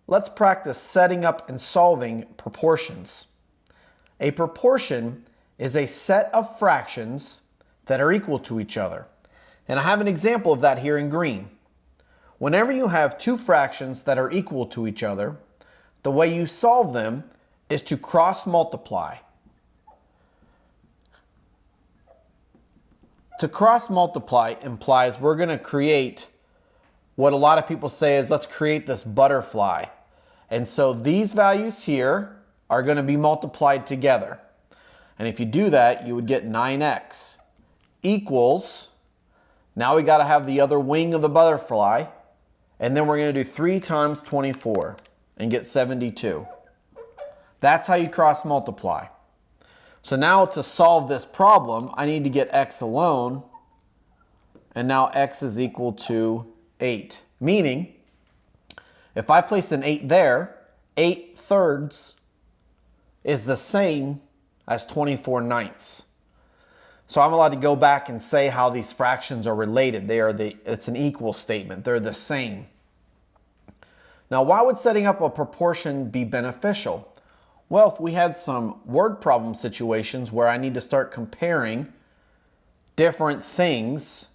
let's practice setting up and solving proportions. A proportion is a set of fractions that are equal to each other. And I have an example of that here in green. Whenever you have two fractions that are equal to each other, the way you solve them is to cross multiply. To cross multiply implies we're going to create what a lot of people say is, let's create this butterfly. And so these values here are going to be multiplied together. And if you do that, you would get 9x equals, now we got to have the other wing of the butterfly, and then we're going to do 3 times 24 and get 72. That's how you cross multiply. So now to solve this problem, I need to get x alone, and now x is equal to 8. Meaning, if I place an 8 there, 8/3 is the same as 24/9. So I'm allowed to go back and say how these fractions are related. It's an equal statement. They're the same. Now, why would setting up a proportion be beneficial? Well, if we had some word problem situations where I need to start comparing different things,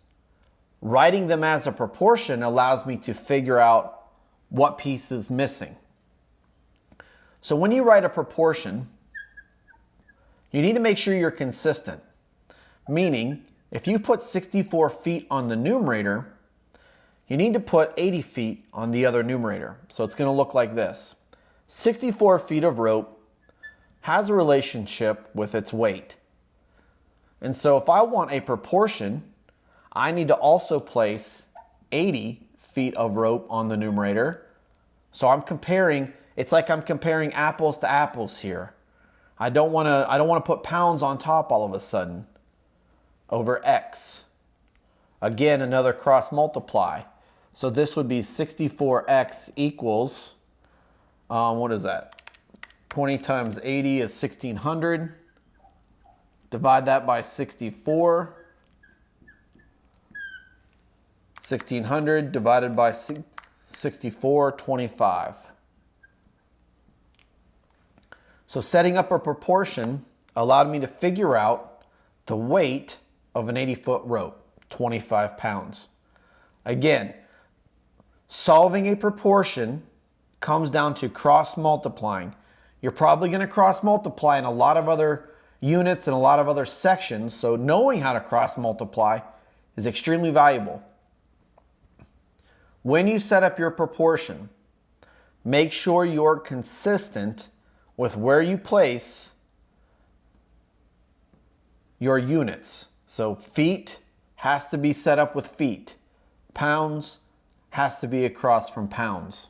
writing them as a proportion allows me to figure out what piece is missing. So when you write a proportion, you need to make sure you're consistent. Meaning, if you put 64 feet on the numerator, you need to put 80 feet on the other numerator. So it's going to look like this. 64 feet of rope has a relationship with its weight. And so if I want a proportion, I need to also place 80 feet of rope on the numerator. So I'm comparing, it's like I'm comparing apples to apples here. I don't want to put pounds on top all of a sudden over x. Again, another cross multiply. So this would be 64x equals, what is that? 20 times 80 is 1600. Divide that by 64. 1600 divided by 64, 25. So setting up a proportion allowed me to figure out the weight of an 80-foot rope, 25 pounds. Again, solving a proportion comes down to cross multiplying. You're probably going to cross multiply in a lot of other units and a lot of other sections, so knowing how to cross multiply is extremely valuable. When you set up your proportion, make sure you're consistent with where you place your units. So feet has to be set up with feet. Pounds has to be across from pounds.